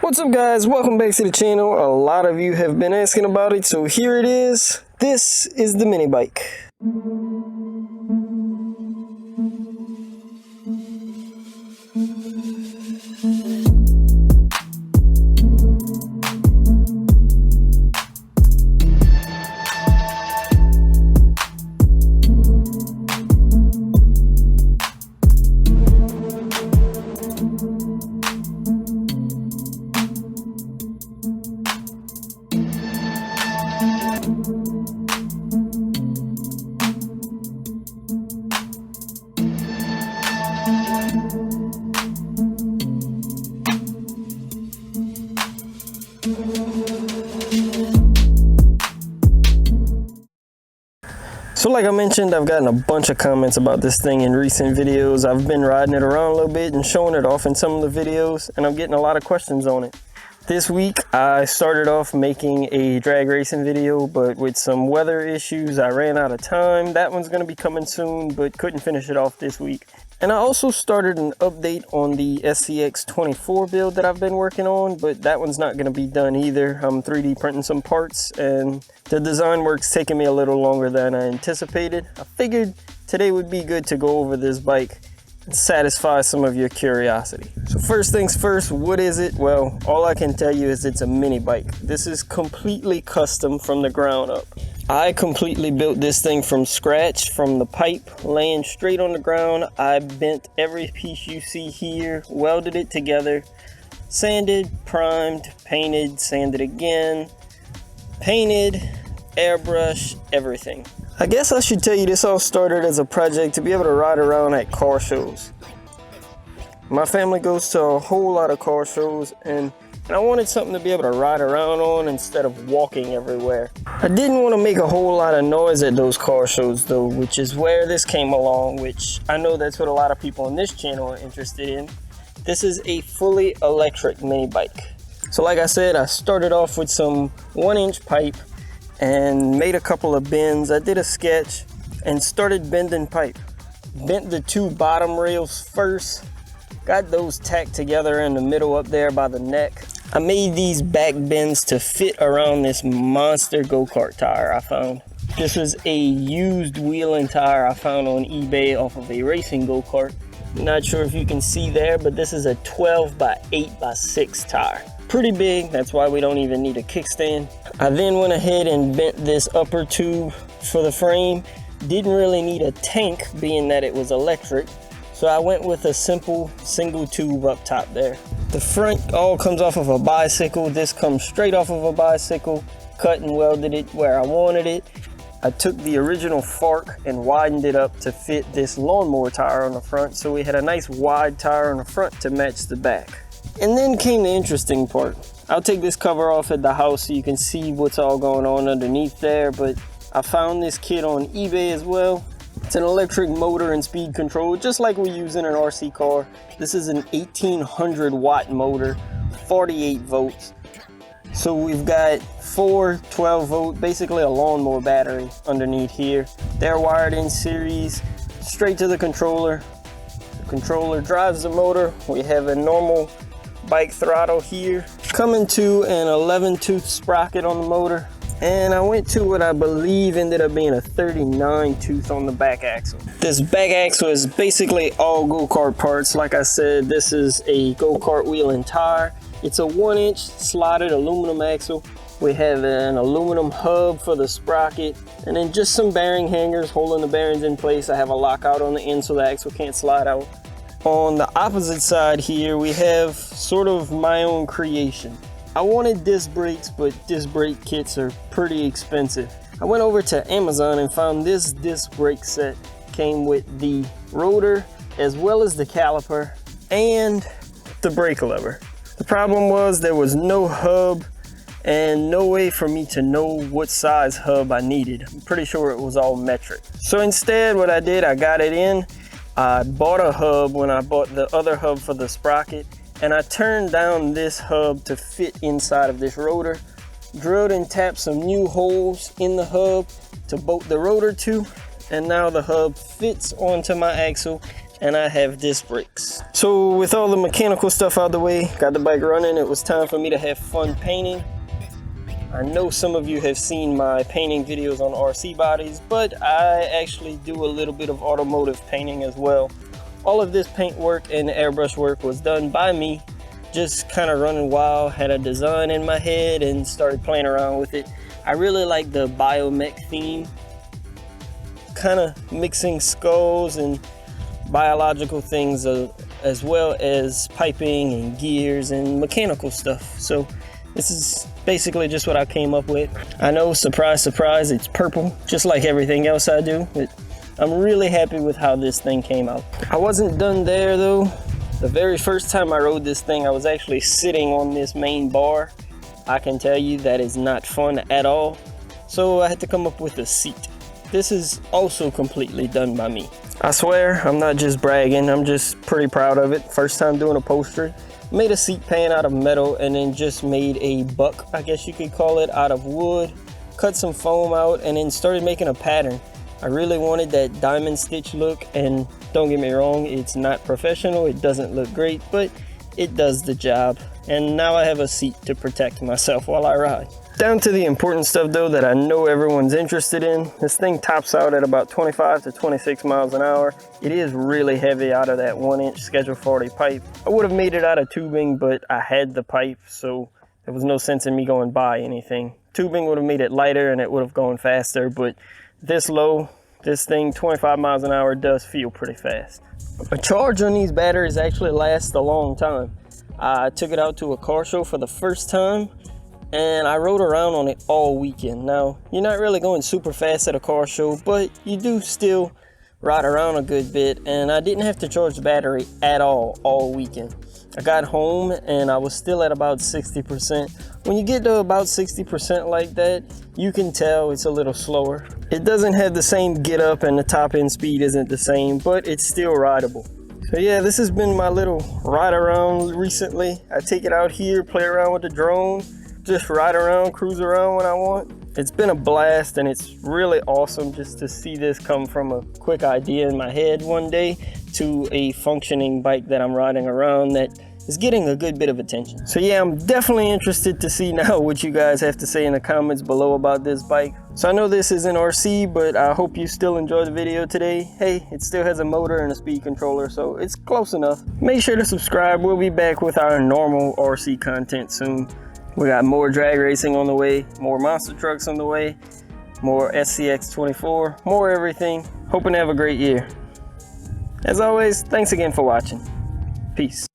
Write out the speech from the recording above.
What's up guys, welcome back to the channel. A lot of you have been asking about it, so here it is. This is the mini bike. So like I mentioned, I've gotten a bunch of comments about this thing in recent videos. I've been riding it around a little bit and showing it off in some of the videos, and I'm getting a lot of questions on it. This week, I started off making a drag racing video, but with some weather issues, I ran out of time. That one's gonna be coming soon, but couldn't finish it off this week. And I also started an update on the SCX24 build that I've been working on, but that one's not gonna be done either. I'm 3D printing some parts and the design work's taking me a little longer than I anticipated. I figured today would be good to go over this bike and satisfy some of your curiosity. So first things first, what is it? Well, all I can tell you is it's a mini bike. This is completely custom from the ground up. I completely built this thing from scratch, from the pipe laying straight on the ground. I bent every piece you see here, welded it together, sanded, primed, painted, sanded again, painted, airbrush, everything. I guess I should tell you this all started as a project to be able to ride around at car shows. My family goes to a whole lot of car shows, and I wanted something to be able to ride around on instead of walking everywhere. I didn't want to make a whole lot of noise at those car shows though, which is where this came along, which I know that's what a lot of people on this channel are interested in. This is a fully electric mini bike. So like I said, I started off with some 1-inch pipe and made a couple of bends. I did a sketch and started bending pipe. Bent the two bottom rails first, got those tacked together in the middle up there by the neck. I made these back bends to fit around this monster go-kart tire I found. This was a used wheel and tire I found on eBay off of a racing go-kart. Not sure if you can see there, but this is a 12 by 8 by 6 tire. Pretty big, that's why we don't even need a kickstand. I then went ahead and bent this upper tube for the frame. Didn't really need a tank being that it was electric, so I went with a simple single tube up top there. The front all comes off of a bicycle. This comes straight off of a bicycle. Cut and welded it where I wanted it. I took the original fork and widened it up to fit this lawnmower tire on the front, so we had a nice wide tire on the front to match the back. And then came the interesting part. I'll take this cover off at the house so you can see what's all going on underneath there, but I found this kit on eBay as well. It's an electric motor and speed control, just like we use in an RC car. This is an 1800 watt motor, 48 volts. So we've got 4 12 volt, basically a lawnmower battery underneath here. They're wired in series, straight to the controller. The controller drives the motor. We have a normal bike throttle here, coming to an 11 tooth sprocket on the motor. And I went to what I believe ended up being a 39 tooth on the back axle. This back axle is basically all go-kart parts. Like I said, this is a go-kart wheel and tire. It's a 1-inch slotted aluminum axle. We have an aluminum hub for the sprocket, and then just some bearing hangers holding the bearings in place. I have a lockout on the end so the axle can't slide out. On the opposite side here, we have sort of my own creation. I wanted disc brakes, but disc brake kits are pretty expensive. I went over to Amazon and found this disc brake set. Came with the rotor, as well as the caliper, and the brake lever. The problem was there was no hub and no way for me to know what size hub I needed. I'm pretty sure it was all metric. So instead, what I did, I got it in. I bought a hub when I bought the other hub for the sprocket, and I turned down this hub to fit inside of this rotor, drilled and tapped some new holes in the hub to bolt the rotor to, and now the hub fits onto my axle and I have disc brakes. So with all the mechanical stuff out of the way, got the bike running, it was time for me to have fun painting. I know some of you have seen my painting videos on RC bodies, but I actually do a little bit of automotive painting as well. All of this paint work and airbrush work was done by me, just kind of running wild, had a design in my head and started playing around with it. I really like the biomech theme, kind of mixing skulls and biological things as well as piping and gears and mechanical stuff. So this is basically just what I came up with. I know, surprise, surprise, it's purple, just like everything else I do, but I'm really happy with how this thing came out. I wasn't done there though. The very first time I rode this thing, I was actually sitting on this main bar. I can tell you that is not fun at all. So I had to come up with a seat. This is also completely done by me. I swear, I'm not just bragging, I'm just pretty proud of it. First time doing upholstery. Made a seat pan out of metal and then just made a buck, I guess you could call it, out of wood. Cut some foam out and then started making a pattern. I really wanted that diamond stitch look, and don't get me wrong, it's not professional, it doesn't look great, but it does the job. And now I have a seat to protect myself while I ride. Down to the important stuff though that I know everyone's interested in. This thing tops out at about 25 to 26 miles an hour. It is really heavy out of that 1-inch Schedule 40 pipe. I would have made it out of tubing, but I had the pipe, so there was no sense in me going buy anything. Tubing would have made it lighter and it would have gone faster, but this low, this thing 25 miles an hour does feel pretty fast. A charge on these batteries actually lasts a long time. I took it out to a car show for the first time and I rode around on it all weekend. Now, you're not really going super fast at a car show, but you do still ride around a good bit, and I didn't have to charge the battery at all weekend. I got home and I was still at about 60%. When you get to about 60% like that, you can tell it's a little slower. It doesn't have the same get up and the top end speed isn't the same, but it's still rideable. So yeah, this has been my little ride around recently. I take it out here, play around with the drone, just ride around, cruise around when I want. It's been a blast, and it's really awesome just to see this come from a quick idea in my head one day to a functioning bike that I'm riding around that is getting a good bit of attention. So yeah, I'm definitely interested to see now what you guys have to say in the comments below about this bike. So I know this is an RC, but I hope you still enjoyed the video today. Hey, it still has a motor and a speed controller, so it's close enough. Make sure to subscribe. We'll be back with our normal RC content soon. We got more drag racing on the way, more monster trucks on the way, more SCX24, more everything. Hoping to have a great year. As always, thanks again for watching. Peace.